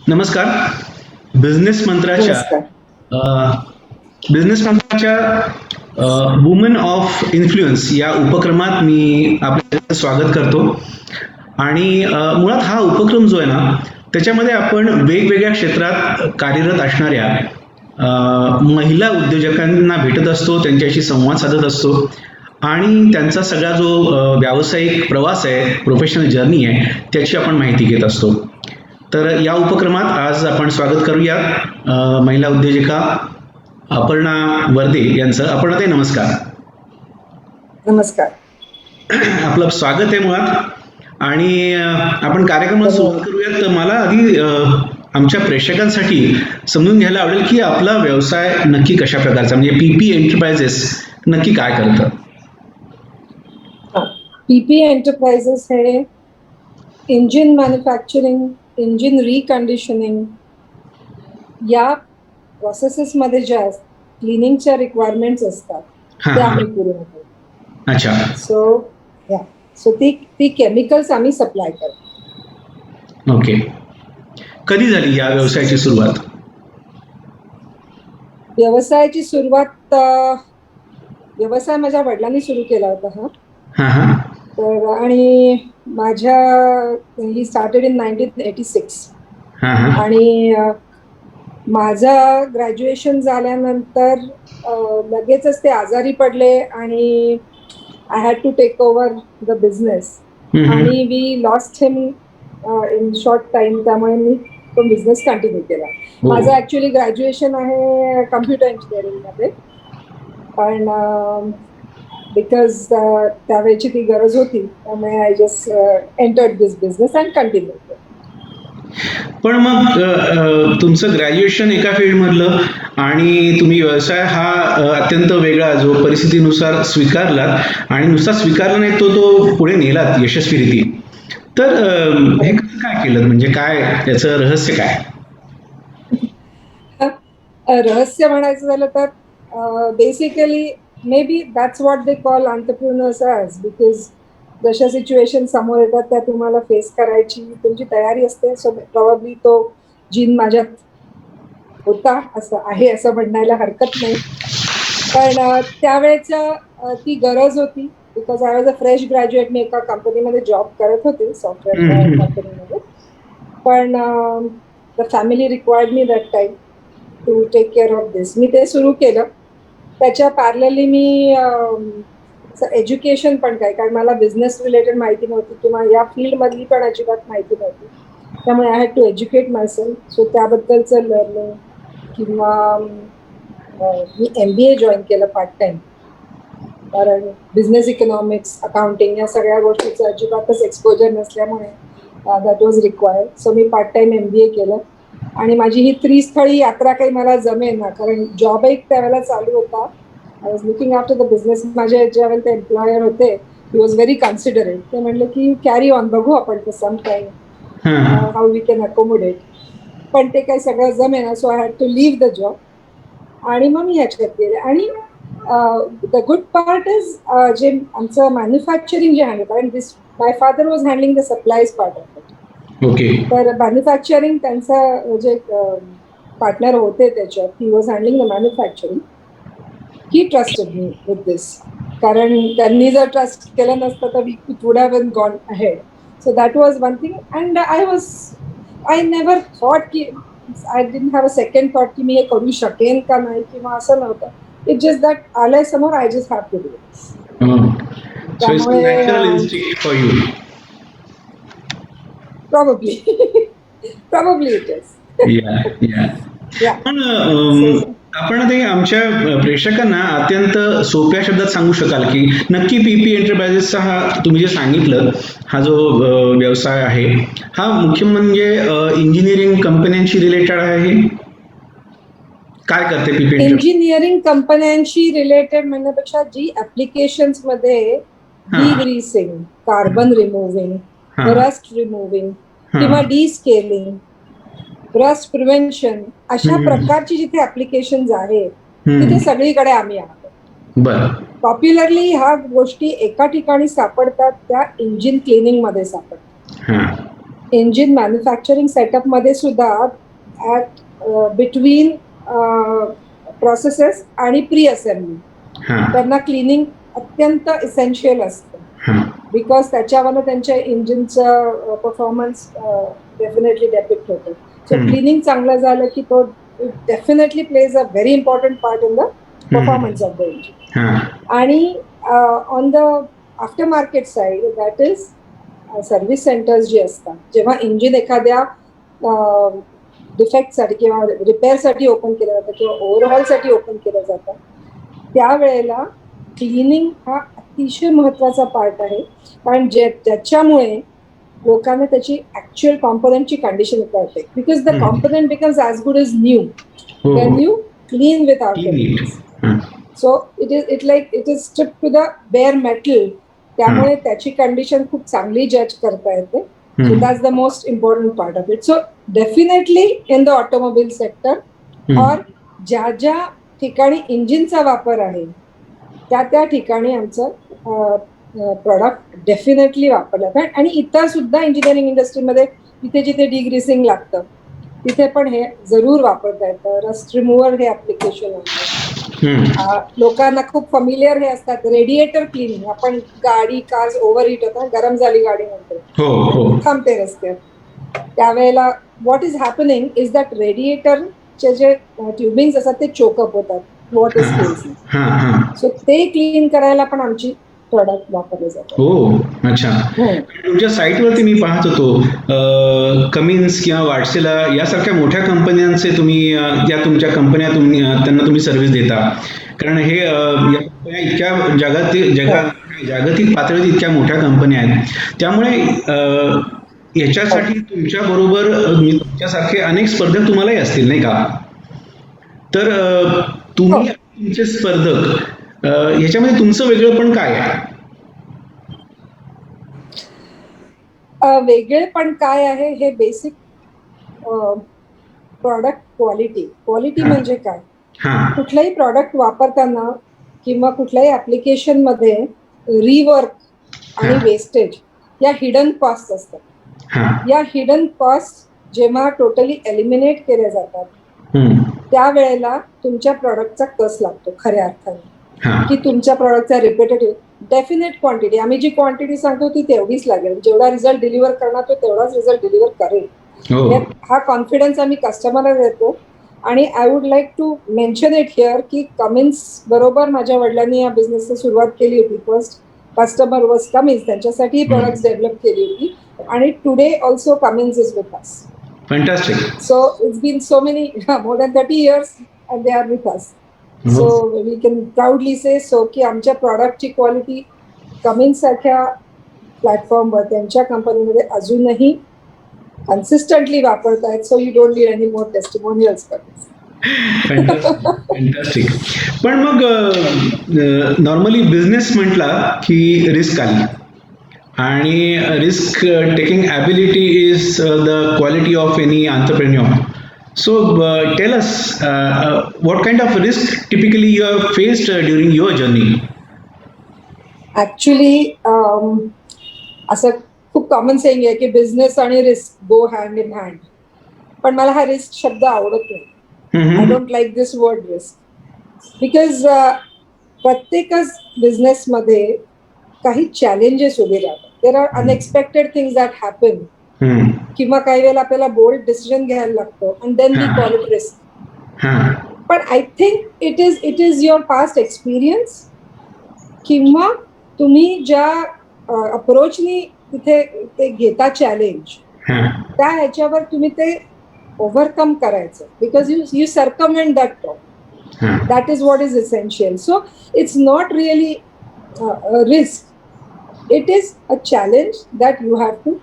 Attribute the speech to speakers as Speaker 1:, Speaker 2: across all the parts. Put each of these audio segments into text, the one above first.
Speaker 1: नमस्कार. बिझनेस मंत्राच्या
Speaker 2: नमस्कार.
Speaker 1: Business मंत्राच्या woman of influence या उपक्रमात मी आपलं स्वागत करतो. आणि मुळात हा उपक्रम जो आहे ना, त्याच्यामध्ये आपण वेगवेगळ्या क्षेत्रात कार्यरत असणाऱ्या महिला उद्योजकांना भेटत असतो, त्यांच्याशी संवाद साधत असतो आणि त्यांचा सगळा जो व्यावसायिक प्रवास आहे, प्रोफेशनल जर्नी आहे, त्याची आपण माहिती घेत असतो. तर या उपक्रमात आज आपण स्वागत करूया महिला उद्योजिका अपर्णा वर्दे यांचं. अपर्णा ताई, नमस्कार.
Speaker 2: नमस्कार.
Speaker 1: आपलं स्वागत आहे मुळात. आणि आपण कार्यक्रमाला सुरुवात करूयात. तर मला आधी आमच्या प्रेक्षकांसाठी समजून घ्यायला आवडेल की आपला व्यवसाय नक्की कशा प्रकारचा, म्हणजे पीपी एंटरप्राइजेस नक्की काय करतं?
Speaker 2: पीपी एंटरप्राइजेस हे इंजिन मॅन्युफॅक्चरिंग, इंजिन रिकंडिशनिंग या प्रोसेसेसमध्ये ज्या क्लिनिंगच्या रिक्वायरमेंट्स असतात त्या आम्ही पूर्ण करतो.
Speaker 1: अच्छा.
Speaker 2: सो ती केमिकल्स आम्ही सप्लाय करतो.
Speaker 1: ओके. कधी झाली या व्यवसायाची सुरुवात?
Speaker 2: व्यवसायाची सुरुवात व्यवसाय माझ्या वडिलांनी सुरू केला होता हा. तर आणि ही स्टार्टेड इन 1986. आणि माझं ग्रॅज्युएशन झाल्यानंतर लगेचच ते आजारी पडले आणि I had to take over the business आणि we lost him in short time. त्यामुळे मी तो बिझनेस कंटिन्यू केला. माझं ऍक्च्युली ग्रॅज्युएशन आहे कम्प्युटर इंजिनिअरिंग मध्ये, पण बिकॉज त्यावेळेची ती गरज होती, त्यामुळे I just entered this business and continue.
Speaker 1: पण मग तुमचं ग्रॅज्युएशन एका फील्डमधलं आणि तुम्ही व्यवसाय हा अत्यंत वेगळा जो परिस्थितीनुसार स्वीकारलात, आणि नुसता स्वीकारला नाही, तो पुढे नेलात यशस्वीरिती. तर हे कसं काय केलं, म्हणजे काय त्याचं रहस्य काय?
Speaker 2: रहस्य म्हणायचं झालं तर basically may be that's what they call entrepreneurs as, because जशा सिच्युएशन समोर येतात त्या तुम्हाला फेस करायची तुमची तयारी असते. सो प्रॉब्ली तो जीन माझ्यात होता, असं आहे असं म्हणायला हरकत नाही. पण त्यावेळेच्या ती गरज होती, because I was a fresh graduate. मी एका कंपनीमध्ये जॉब करत होते, सॉफ्टवेअर कंपनीमध्ये. पण the family required me that time to take care of this. मी ते सुरू केलं. त्याच्या पॅरलली मी एज्युकेशन पण काय, कारण मला बिझनेस रिलेटेड माहिती नव्हती किंवा या फील्डमधली पण अजिबात माहिती नव्हती. त्यामुळे I had to educate myself. So त्याबद्दलचं लर्निंग किंवा मी MBA जॉईन केलं पार्ट टाइम, कारण बिझनेस इकॉनॉमिक्स, अकाउंटिंग या सगळ्या गोष्टीचं अजिबातच एक्सपोजर नसल्यामुळे दॅट वॉज रिक्वायर्ड. सो मी पार्ट टाइम MBA केलं. आणि माझी ही त्रिस्थळी यात्रा काही मला जमेल ना, कारण जॉब एक त्यावेळेला चालू होता. I was looking after the business. माझे ज्यावेळेला ते एम्प्लॉयर होते, ही वॉज व्हेरी कन्सिडरेट. ते म्हणले की कॅरी ऑन, बघू आपण ते some time how we can accommodate. पण ते काही सगळं जमेना. So I had to leave the job. आणि मग मी ह्याच्यात गेले. आणि द गुड पार्ट इज जे आमचं मॅन्युफॅक्चरिंग जे हँडल, कारण this my father was handling the supplies part of it.
Speaker 1: Okay.
Speaker 2: तर मॅन्युफॅक्चरिंग त्यांचा जे पार्टनर होते त्याच्यात, he was handling the manufacturing. He trusted me with this, कारण त्यांनी जर ट्रस्ट केलं नसतं तर it would have gone ahead. So that was one thing. And I never thought की, I didn't have a second thought की मी हे करू शकेन का नाही किंवा असं नव्हतं. इट जस्ट दॅट आलंय समोर, I just have to do this. त्यामुळे probably it is.
Speaker 1: पण आपण ते आमच्या प्रेक्षकांना अत्यंत सोप्या शब्दात सांगू शकाल की नक्की पीपी एंटरप्राइजेसचा हा तुम्ही जे सांगितलं, हा जो व्यवसाय आहे, हा मुख्य म्हणजे इंजिनिअरिंग कंपन्यांशी रिलेटेड आहे? काय करते पीपी?
Speaker 2: इंजिनिअरिंग कंपन्यांशी रिलेटेड म्हणण्यापेक्षा जी ऍप्लिकेशन्स मध्ये डिग्रीसिंग, कार्बन रिमूव्हिंग, रस्ट रिमूव्हिंग किंवा डिस्केलिंग, रस्ट प्रिव्हेन्शन, अशा प्रकारची जिथे ऍप्लिकेशन्स आहेत तिथे सगळीकडे आम्ही आहोत. पॉप्युलरली ह्या गोष्टी एका ठिकाणी सापडतात, त्या इंजिन क्लिनिंग मध्ये सापडतात. इंजिन मॅन्युफॅक्चरिंग सेटअपमध्ये सुद्धा बिटवीन प्रोसेसेस आणि प्री असेंब्ली
Speaker 1: हां
Speaker 2: त्यांना क्लिनिंग अत्यंत इसेन्शियल असतं.
Speaker 1: हां
Speaker 2: बिकॉज त्याच्यावरनं त्यांच्या इंजिनचं परफॉर्मन्स डेफिनेटली डेपिक्ट होतं. सो
Speaker 1: हम्म,
Speaker 2: क्लिनिंग चांगलं झालं की तो definitely plays a very important part in the performance of the engine.
Speaker 1: हां
Speaker 2: आणि on the after market side that is service centres जे असतात, जेव्हा इंजिन एखाद्या डिफेक्टसाठी किंवा रिपेअरसाठी ओपन केलं जातं किंवा ओव्हरहॉलसाठी ओपन केलं जातं, त्यावेळेला क्लिनिंग हा अतिशय महत्वाचा पार्ट आहे. कारण ज्याच्यामुळे लोकांना त्याची ऍक्च्युअल कॉम्पोनंटची कंडिशन कळते. Because the
Speaker 1: hmm,
Speaker 2: component becomes as good as new
Speaker 1: हो
Speaker 2: वेन
Speaker 1: हो
Speaker 2: you clean with our
Speaker 1: neat
Speaker 2: chemicals.
Speaker 1: हां
Speaker 2: so it is stripped to the bare metal.
Speaker 1: हां
Speaker 2: त्यामुळे त्याची कंडिशन खूप चांगली जज करता येते. सो
Speaker 1: हम्म,
Speaker 2: that's the most important part of it. So definitely in the automobile sector
Speaker 1: हम्म.
Speaker 2: और ज्या ठिकाणी इंजिनचा वापर आहे त्या ठिकाणी आमचं प्रॉडक्ट डेफिनेटली वापरलं जातं. आणि इतर सुद्धा इंजिनिअरिंग इंडस्ट्रीमध्ये जिथे जिथे डिग्रीसिंग लागतं तिथे पण हे जरूर वापरता येतं. रस्ट रिमूव्हर हे ऍप्लिकेशन आहे. लोकांना खूप फॅमिलियर हे असतात रेडिएटर क्लिनिंग. आपण गाडी कार्स ओव्हरहीट होतात, गरम झाली गाडी म्हणतो
Speaker 1: हो हो
Speaker 2: आणि थांबते रस्त्यात, त्यावेळेला what is happening is that रेडिएटरचे जे ट्युबिंग्स असतात ते चोकअप होतात वॉटर स्पेल्सने.
Speaker 1: हां हां
Speaker 2: सो ते क्लीन करायला पण आमची प्रॉडक्ट वापरले जातात.
Speaker 1: हो अच्छा. तुमच्या साईटवरती मी पाहत होतो कमिन्स किंवा वाटसेला यासारख्या मोठ्या कंपन्यांचे तुम्ही या तुमच्या कंपन्या त्यांना तुम्ही सर्व्हिस देता. कारण हे या कंपन्या इतक्या जागतिक पातळीवर इतक्या मोठ्या कंपन्या आहेत. त्यामुळे याच्यासाठी तुमच्या बरोबर तुमच्यासारखे अनेक स्पर्धक तुम्हालाही असतील नाही का? तर
Speaker 2: हो,
Speaker 1: तुम्ही तुमचे स्पर्धक ह्याच्यामध्ये तुमचं वेगळं पण काय आहे?
Speaker 2: वेगळेपण काय आहे हे बेसिक प्रॉडक्ट क्वालिटी
Speaker 1: हां
Speaker 2: म्हणजे काय.
Speaker 1: हां
Speaker 2: कुठलाही प्रॉडक्ट वापरताना किंवा कुठल्याही ऍप्लिकेशनमध्ये रिवर्क आणि
Speaker 1: हां
Speaker 2: वेस्टेज या हिडन कॉस्ट असतात.
Speaker 1: हां
Speaker 2: या हिडन कॉस्ट जेव्हा टोटली एलिमिनेट केल्या जातात
Speaker 1: हम्म,
Speaker 2: त्यावेळेला तुमच्या प्रॉडक्टचा कस लागतो खऱ्या अर्थाने,
Speaker 1: हां
Speaker 2: की तुमच्या प्रॉडक्टचा रिपिटेटिव्ह डेफिनेट क्वांटिटी, आम्ही जी क्वांटिटी सांगतो ती तेवढीच लागेल. जेवढा रिझल्ट डिलिव्हर करणार तो तेवढाच रिझल्ट डिलिव्हर करेल.
Speaker 1: हो
Speaker 2: हा कॉन्फिडन्स आम्ही कस्टमरला देतो. आणि I would like to mention it here की कमिन्स बरोबर माझ्या वडिलांनी या बिझनेसची सुरुवात केली होती. फर्स्ट कस्टमर वॉज कमिन्स, त्यांच्यासाठी ही
Speaker 1: हम्म,
Speaker 2: प्रॉडक्ट्स डेव्हलप केली होती. आणि today also Cummins is with us.
Speaker 1: Fantastic.
Speaker 2: So it's been so many, more than 30 years and they are with us.
Speaker 1: हो
Speaker 2: So we can proudly say so की आमच्या प्रॉडक्टची quality Cummins सारख्या प्लॅटफॉर्मवर त्यांच्या कंपनीमध्ये अजूनही कन्सिस्टंटली वापरतायत. So you don't need any more testimonials for this.
Speaker 1: Fantastic. पण मग नॉर्मली बिझनेस म्हटला की रिस्क आली आणि risk taking ability is the quality of any entrepreneur. So tell us what kind of risk typically you have faced during your journey?
Speaker 2: Actually असं खूप common saying आहे की बिझनेस आणि risk go hand in hand. पण मला हा risk शब्द आवडत नाही. I don't like this word risk. Because प्रत्येकच बिझनेसमध्ये काही चॅलेंजेस उभे राहतात. There are unexpected things that happen. किंवा काही वेळेला आपल्याला बोल्ड डिसिजन घ्यायला लागतो and then we call it risk. पण I think it is your past experience किंवा तुम्ही ज्या अप्रोचनी तिथे ते घेता चॅलेंज त्या ह्याच्यावर तुम्ही ते ओव्हरकम करायचं. Because you circumvent that problem. That is what is essential. So it's not really a risk. It is a challenge that you have to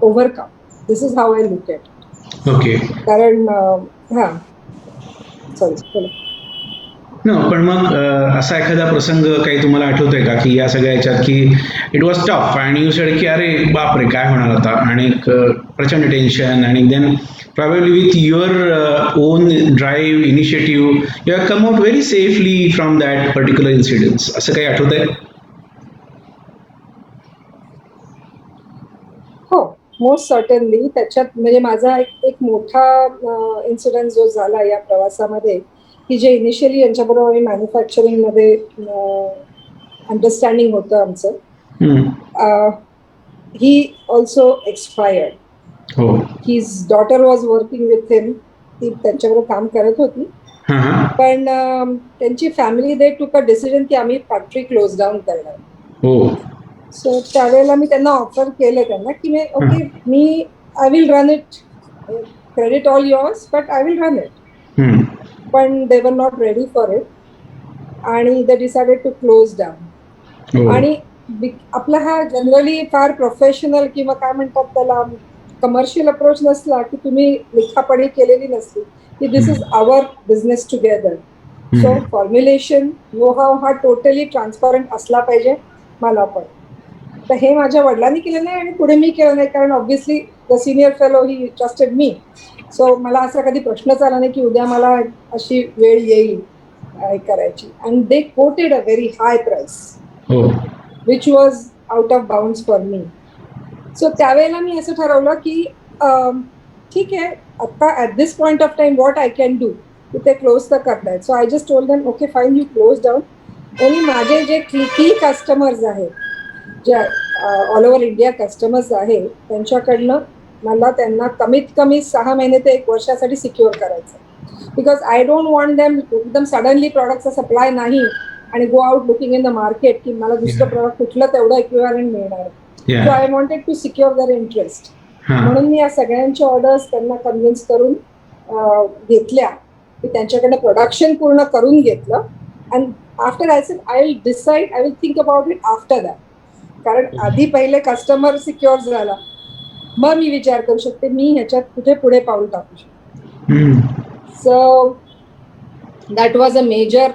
Speaker 2: overcome. This is how I look at it.
Speaker 1: Okay.
Speaker 2: कारण sorry
Speaker 1: पण मग असा एखादा प्रसंग काही तुम्हाला आठवतोय का की या सगळ्या ह्याच्यात की इट वॉज टफ आणि यू सेड की अरे बापरे काय होणार आता आणि एक प्रचंड टेन्शन आणि then probably with your own drive initiative you have come out very safely from that particular incidents. असं काही आठवतंय?
Speaker 2: हो, मोस्ट सर्टनली. त्याच्यात म्हणजे माझा एक मोठा इन्सिडेंट जो झाला या प्रवासामध्ये, की जे इनिशियली यांच्याबरोबर मी मॅन्युफॅक्चरिंगमध्ये अंडरस्टँडिंग होतं आमचं, ही ऑल्सो एक्सपायर्ड.
Speaker 1: हो.
Speaker 2: His daughter was working with him. ती त्यांच्याबरोबर काम करत होती. पण त्यांची फॅमिली दे टूक अ डिसिजन की आम्ही फॅक्टरी क्लोज डाऊन करणार.
Speaker 1: हो.
Speaker 2: सो त्यावेळेला मी त्यांना ऑफर केलं त्यांना की ओके, मी I will run it, credit all yours, but I will run it. पण they were not ready for it आणि they decided to close down. आणि आपला हा जनरली फार प्रोफेशनल किंवा काय म्हणतात त्याला कमर्शियल अप्रोच नसला की तुम्ही लिखापडी केलेली नसली की this is our business together. So formulation know how हा टोटली ट्रान्सपरंट असला पाहिजे मला पण. तर हे माझ्या वडिलांनी केलं नाही आणि पुढे मी केलं नाही, कारण obviously the senior fellow he trusted me. So मला असा कधी प्रश्नच आला नाही की उद्या मला अशी वेळ येईल करायची. And they coated a very high price which was out of bounds for me. So त्यावेळेला मी असं ठरवलं की ठीक आहे, आता at this point of time what I can do, की ते क्लोज तर करतायत. So I just told them okay fine, you close down. आणि माझे जे की कस्टमर्स आहेत, जे ऑल ओव्हर इंडिया कस्टमर्स आहेत, त्यांच्याकडनं मला त्यांना कमीत कमी 6 महिने ते 1 वर्षासाठी सिक्युअर करायचं. Because I don't want them एकदम सडनली प्रॉडक्टचा सप्लाय नाही आणि go out looking in the market की मला दुसरं प्रॉडक्ट कुठलं तेवढं इक्विव्हॅलंट मिळणार. So I wanted to secure their interest. म्हणून मी या सगळ्यांच्या ऑर्डर्स त्यांना कन्व्हिन्स करून घेतल्या, की त्यांच्याकडनं प्रोडक्शन पूर्ण करून घेतलं. And after I said I will decide, I will think about it after that. कारण आधी पहिले कस्टमर सिक्युअर झाला, मग मी विचार करू शकते मी ह्याच्यात कुठे पुढे पाऊल टाकू शकते. So that was a major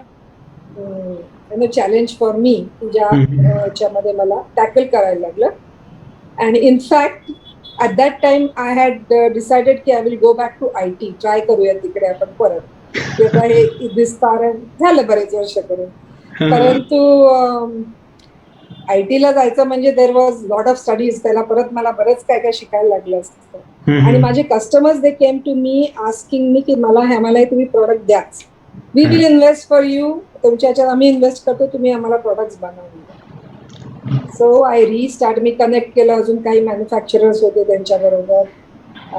Speaker 2: challenge for me, ज्या ह्याच्यामध्ये मला टॅकल करायला लागलं. And in fact at that time I had decided की I will go back to IT, try करूया तिकडे आपण परत. आता हे विस्तार झालं बरेच वर्ष करून. परंतु IT ला जायचं म्हणजे there was lot of studies, त्याला परत मला बरंच काय काय शिकायला लागलं असतं. आणि माझे customers they came to me asking me की मला तुम्ही प्रोडक्ट द्याच, we will invest for you, तुमच्या ह्याच्यात आम्ही इन्व्हेस्ट करतो, तुम्ही आम्हाला प्रोडक्ट्स बनवून द्या. So I restart, me connect केलं अजून काही मॅन्युफॅक्चरर्स होते त्यांच्याबरोबर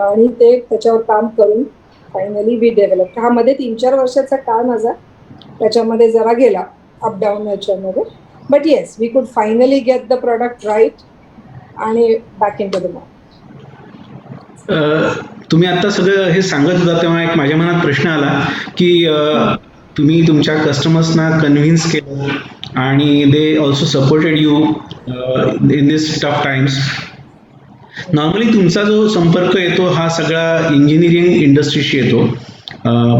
Speaker 2: आणि ते त्याच्यावर काम करून फायनली वी डेव्हलप. हा मध्ये 3-4 वर्षाचा काळ माझा त्याच्यामध्ये जरा गेला अपडाऊन याच्यामध्ये. But yes, we could finally get the product right आणि back in to the market.
Speaker 1: तुम्ही आता सगळं हे सांगत होता तेव्हा एक माझ्या मनात प्रश्न आला की तुम्ही तुमच्या कस्टमर्सना कन्व्हिन्स केलं आणि they also supported you in this tough times. Normally तुमचा जो संपर्क येतो हा सगळा इंजिनिअरिंग इंडस्ट्रीशी येतो.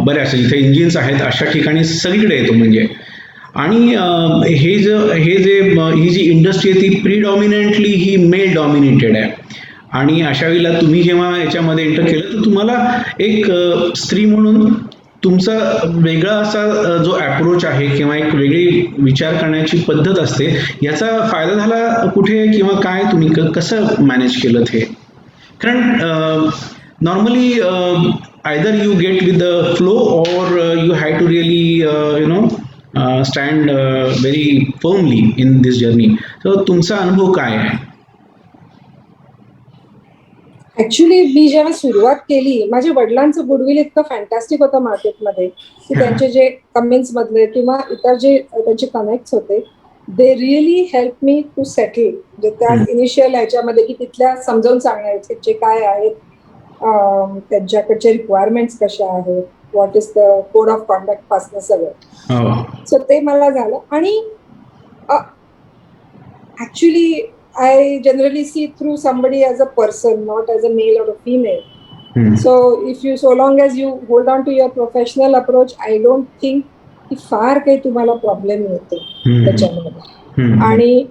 Speaker 1: बऱ्याच इथे इंजिन्स आहेत अशा ठिकाणी सगळीकडे येतो म्हणजे. आणि ही जी इंडस्ट्री आहे ती प्रीडॉमिनंटली ही मेल डॉमिनेटेड आहे. आणि अशा वेळेला तुम्ही जेव्हा याच्यामध्ये एंटर केलं तर तुम्हाला एक स्त्री म्हणून तुमचा वेगळा असा जो अप्रोच आहे किंवा एक वेगळी विचार करण्याची पद्धत असते, याचा फायदा झाला कुठे किंवा काय, तुम्ही कसं मॅनेज केलं हे? कारण normally either you get with the flow or you have to really stand very firmly in this journey. तर तुमचा अनुभव काय आहे?
Speaker 2: ऍक्च्युली मी जेव्हा सुरुवात केली, माझ्या वडिलांचं गुडविल इतकं फॅन्टॅस्टिक होतं मार्केटमध्ये की त्यांचे जे कमेंट्स मधले किंवा इतर जे त्यांचे कनेक्ट्स होते, they really help me to settle. म्हणजे त्या इनिशियल ह्याच्यामध्ये की तिथल्या समजावून सांगायचे जे काय आहेत, त्यांच्याकडचे रिक्वायरमेंट्स कशा आहेत, what is the code of conduct पासनं सगळं. सो ते मला झालं. आणि actually I generally see through somebody as a person, not as a male or a female. So if you, so long as you hold on to your professional approach, I don't think की फार काही तुम्हाला problem येतो त्याच्यामध्ये. आणि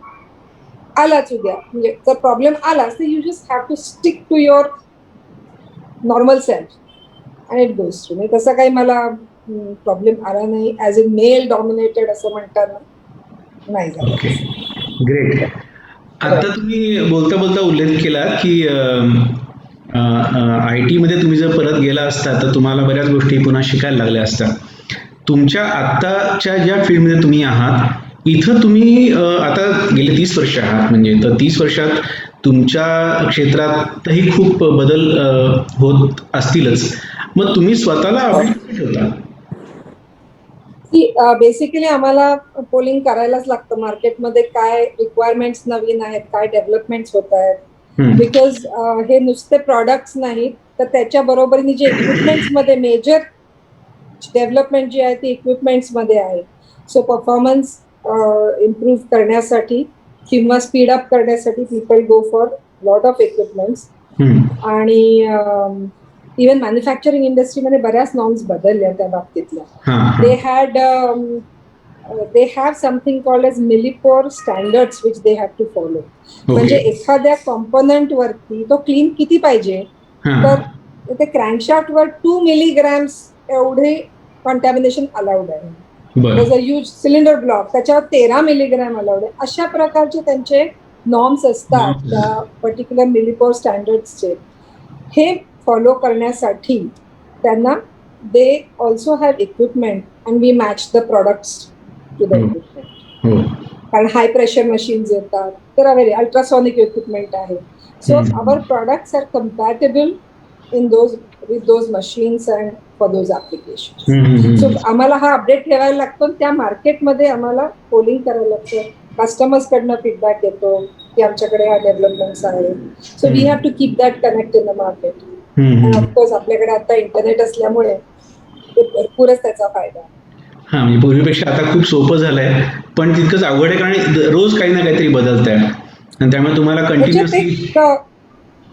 Speaker 2: आलाच उद्या म्हणजे जर प्रॉब्लेम आलाच तर you just have to stick to your normal self and it goes through. म्हणजे तसा काही मला प्रॉब्लेम आला नाही ॲज अ मेल डॉमिनेटेड असं म्हणताना नाही झालं.
Speaker 1: ग्रेट. आता तुम्ही बोलता बोलता उल्लेख केला की आय टी मध्ये तुम्ही जर परत गेला असता तर तुम्हाला बऱ्याच गोष्टी पुन्हा शिकायला लागल्या असत्या. तुमच्या आत्ताच्या ज्या फील्डमध्ये तुम्ही आहात इथं तुम्ही आता गेले 30 वर्ष आहात म्हणजे तर 30 वर्षात तुमच्या क्षेत्रातही खूप बदल होत असतीलच. मग तुम्ही स्वतःला अपडेट कसे ठेवता?
Speaker 2: की बेसिकली आम्हाला पोलिंग करायलाच लागतं मार्केटमध्ये काय रिक्वायरमेंट्स नवीन आहेत, काय डेव्हलपमेंट्स होत आहेत.
Speaker 1: हम्म.
Speaker 2: बिकॉज हे नुसते प्रॉडक्ट्स नाहीत तर त्याच्या बरोबरीने जे इक्विपमेंट्समध्ये मेजर डेव्हलपमेंट जी आहे ती इक्विपमेंट्समध्ये आहे. सो परफॉर्मन्स इम्प्रूव्ह करण्यासाठी किंवा स्पीड अप करण्यासाठी people go for lot of equipments. आणि इवन मॅन्युफॅक्चरिंग इंडस्ट्रीमध्ये बऱ्याच नॉर्म्स बदलल्या त्या बाबतीतल्या. they have something called as millipore standards which they have to follow. म्हणजे एखाद्या कॉम्पोनंट वरती तो क्लीन किती पाहिजे तर ते क्रँकशाफ्ट वर 2 मिलीग्रॅम्स एवढे कॉन्टॅमिनेशन अलाउड आहे. ह्यूज सिलेंडर ब्लॉक त्याच्यावर 13 मिलीग्रॅम अलाउड आहे. अशा प्रकारचे त्यांचे नॉर्म्स असतात त्या पर्टिक्युलर मिलिपोर स्टँडर्ड्सचे. हे फॉलो करण्यासाठी त्यांना they also have equipment and we match the products to the equipment. कारण हाय प्रेशर मशीन्स येतात तर अल्ट्रासॉनिक इक्विपमेंट आहे. So our products are compatible in those with those machines and for those application. So आम्हाला हा update ठेवायला लागतो. त्या मार्केटमध्ये आम्हाला पोलिंग करायला लागतं. कस्टमर्स कडनं फीडबॅक येतो की आमच्याकडे हा डेव्हलपमेंट्स आहे. So we have to keep that connect in the market. आणि ऑफकोर्स आपल्याकडे आता इंटरनेट असल्यामुळे भरपूरच त्याचा फायदा.
Speaker 1: हा म्हणजे पूर्वीपेक्षा आता खूप सोपं झालंय पण तितकंच अवघड आहे कारण रोज काही ना काहीतरी बदलत आहे आणि त्यामुळे तुम्हाला कंटिन्युअसली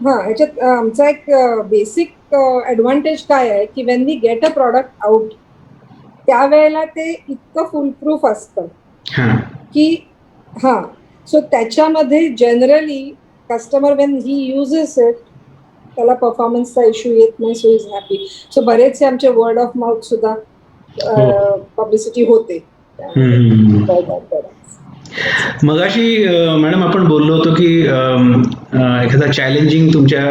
Speaker 2: ह्याच्यात आमचा एक बेसिक ऍडव्हान्टेज काय आहे की when we get a product out त्यावेळेला ते इतकं फुलप्रूफ असतं की सो त्याच्यामध्ये generally customer when he uses it त्याला परफॉर्मन्सचा इश्यू येत नाही. So is happy. सो बरेचसे आमचे वर्ड ऑफ माउथ सुद्धा पब्लिसिटी होते.
Speaker 1: मगाशी मॅडम आपण बोललो होतो की एखादा चॅलेंजिंग तुमच्या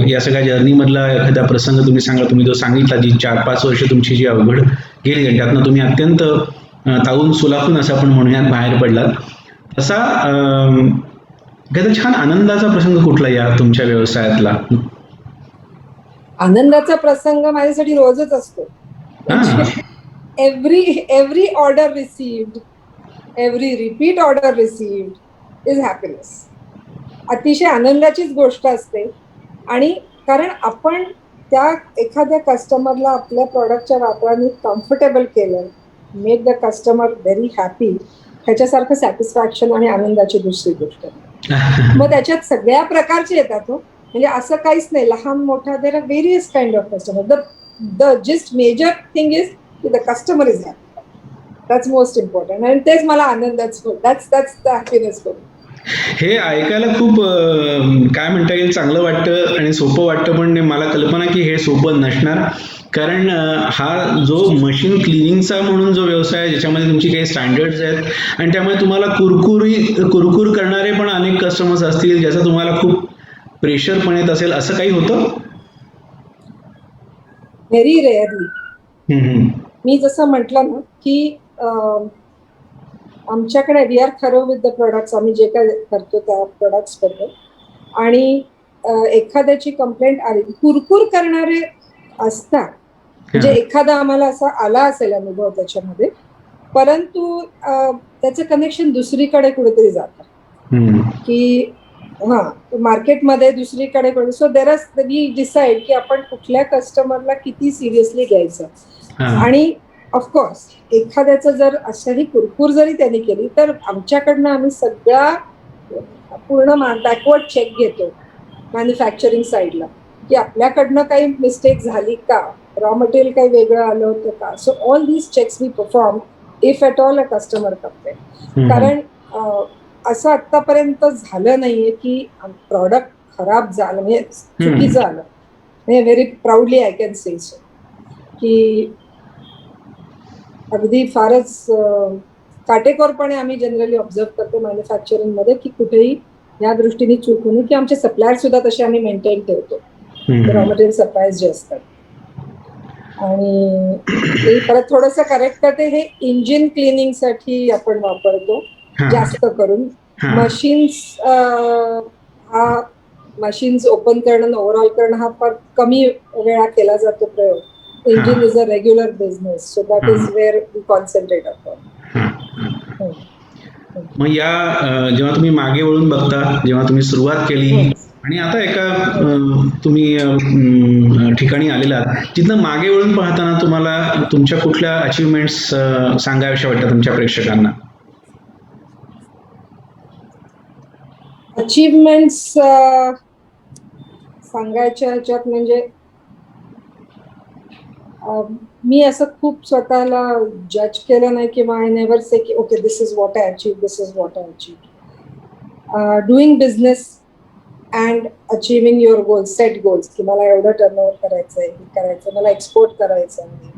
Speaker 1: या सगळ्या जर्नी मधला एखादा प्रसंग तुम्ही सांगा. तुम्ही जो सांगितला जी 4-5 वर्ष तुमची जी अवघड गेली आणि त्यातनं तुम्ही अत्यंत तावून सुलाखून असं आपण म्हणूयात बाहेर पडलात. तसा एखादा छान आनंदाचा प्रसंग कुठला या तुमच्या व्यवसायातला?
Speaker 2: आनंदाचा प्रसंग माझ्यासाठी रोजच असतो. Every order received, every repeat order received is happiness. अतिशय आनंदाचीच गोष्ट असते. आणि कारण आपण त्या एखाद्या कस्टमरला आपल्या प्रॉडक्टच्या वापराने कम्फर्टेबल केलं, make the customer very happy, ह्याच्यासारखं सॅटिस्फॅक्शन आणि आनंदाची दुसरी गोष्ट. मग त्याच्यात सगळ्या प्रकारचे येतात. म्हणजे असं काहीच नाही लहान मोठा. There are various kind of customer. The just major thing is की the customer is happy. That's most important. आणि तेच मला आनंदाचं that's the happiness for me.
Speaker 1: हे ऐकायला खूप काय म्हणता येईल चांगलं वाटतं आणि सोपं वाटतं पण मला कल्पना की हे सोपं नसणार. कारण हा जो मशीन क्लिनिंगचा म्हणून जो व्यवसाय आहे ज्याच्यामध्ये तुमची काही स्टँडर्ड्स आहेत आणि त्यामुळे तुम्हाला कुरकुर करणारे पण अनेक कस्टमर्स असतील ज्याचा तुम्हाला खूप प्रेशर पण येत असेल असं काही होतं?
Speaker 2: Very rarely. मी जसं म्हटलं ना की आमच्याकडे we are thorough with the products. आम्ही जे काय करतो त्या प्रोडक्ट्स बद्दल. आणि एखाद्याची कंप्लेंट आली कुरकुर करणारे असतात. म्हणजे एखादा आम्हाला असा आला असेल अनुभव त्याच्यामध्ये परंतु त्याचं कनेक्शन दुसरीकडे कुठेतरी जातं की मार्केटमध्ये दुसरीकडे. So there are we decide की आपण कुठल्या कस्टमरला किती सिरियसली घ्यायचं. आणि ऑफकोर्स एखाद्याचं जर अशाही कुरकुर जरी त्यांनी केली तर आमच्याकडनं आम्ही सगळा पूर्ण बॅकवर्ड चेक घेतो मॅन्युफॅक्चरिंग साईडला की आपल्याकडनं काही मिस्टेक झाली का, रॉ मटेरियल काही वेगळं आलं होतं का. So all these checks we perform if at all a customer complaint. कारण असं आतापर्यंत झालं नाहीये की प्रॉडक्ट खराब झालं म्हणजे चुकीचं आलं. म्हणजे very proudly I can say so की अगदी फारच काटेकोरपणे आम्ही जनरली ऑब्झर्व करतो मॅन्युफॅक्चरिंग मध्ये की कुठेही या दृष्टीने चूक होणे की आमचे सप्लायर सुद्धा तसे आम्ही मेंटेन ठेवतो रॉ मटेरियल सप्लायर्स जे असतात. आणि ते परत थोडंसं करेक्ट करते, हे इंजिन क्लिनिंगसाठी आपण वापरतो जास्त करून. मशीन्स हा मशीन्स ओपन करणं ओव्हरऑल करणं हा फार कमी वेळा केला जातो प्रयोग. Engine is a regular business, so that is where we concentrate upon.
Speaker 1: मग या जेव्हा तुम्ही मागे वळून बघता, जेव्हा तुम्ही सुरुवात केली आणि आता एका तुम्ही ठिकाणी आलेला आहात, तिथनं मागे वळून पाहताना तुम्हाला तुमच्या कुठल्या अचीवमेंट्स सांगाव्याशा वाटतात तुमच्या प्रेक्षकांना?
Speaker 2: अचीवमेंट्स सांगायच्या ह्याच्यात म्हणजे मी असं खूप स्वतःला जज केलं नाही किंवा आय नेव्हर से की okay this is what I achieve, this is what I achieve. Doing business and achieving your goals, set goals, की मला एवढं टर्नओव्हर करायचं आहे, हे करायचं, मला एक्सपोर्ट करायचं आहे.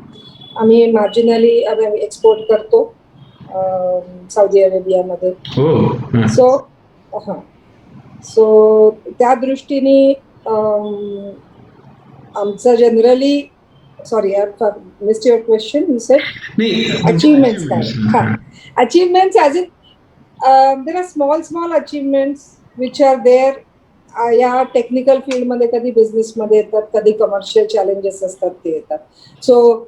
Speaker 2: आम्ही मार्जिनली एक्सपोर्ट करतो सौदी अरेबियामध्ये. सो त्या दृष्टीने आमचं generally sorry I missed your question. You said achievements काय? Achievements as in there are small achievements which are there. या टेक्निकल फील्डमध्ये कधी बिझनेसमध्ये येतात, कधी कमर्शियल चॅलेंजेस असतात ते येतात. सो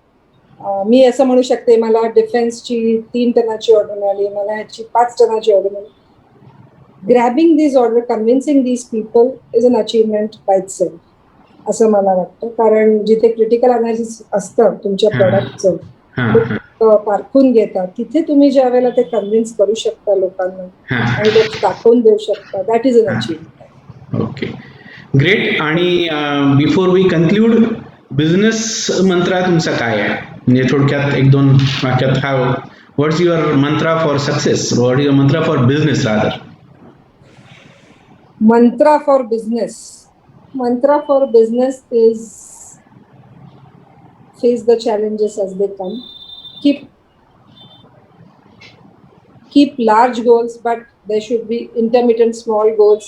Speaker 2: मी असं म्हणू शकते मला डिफेन्सची 3 टनाची ऑर्डर मिळाली, मला ह्याची 5 टनाची ऑर्डर मिळाली. Grabbing this order, convincing these people is an achievement by itself असं मला वाटतं. कारण जिथे क्रिटिकल अनालिसिस असतं तुमच्या प्रोडक्टचं, पारखून घेतात, तिथे तुम्ही ज्या वेळेला ते कन्व्हिन्स करू शकता लोकांना आणि ते दाखवून देऊ शकता, that is an achievement.
Speaker 1: Okay, great. आणि बिफोर वी कन्क्लूड, बिझनेस मंत्र तुमचा काय आहे? म्हणजे थोडक्यात 1-2 वाक्यात काय, what's your mantra for success, what is your mantra for business rather?
Speaker 2: Mantra for business. Mantra for business is face the challenges as they come. Keep large goals, but there should be intermittent small goals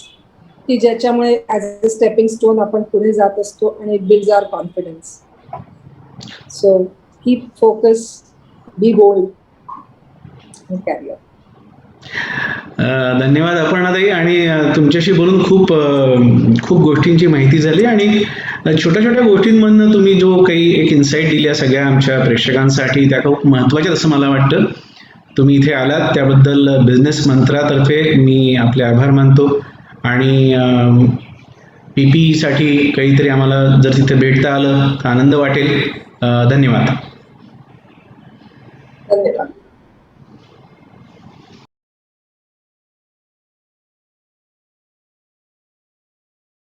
Speaker 2: की ज्याच्यामुळे as a stepping stone आपण पुढे जात असतो आणि it builds our confidence. So keep focus, be bold and carry on.
Speaker 1: धन्यवाद अपर्णाताई. आणि तुमच्याशी बोलून खूप गोष्टींची माहिती झाली आणि छोट्या छोट्या गोष्टींमधनं तुम्ही जो काही एक इन्साईट दिल्या सगळ्या आमच्या प्रेक्षकांसाठी, त्या खूप महत्त्वाच्या असं मला वाटतं. तुम्ही इथे आलात त्याबद्दल बिझनेस मंत्रातर्फे मी आपले आभार मानतो. आणि PPE साठी काहीतरी आम्हाला जर तिथे भेटता आलं तर आनंद वाटेल. धन्यवाद.
Speaker 2: धन्यवाद.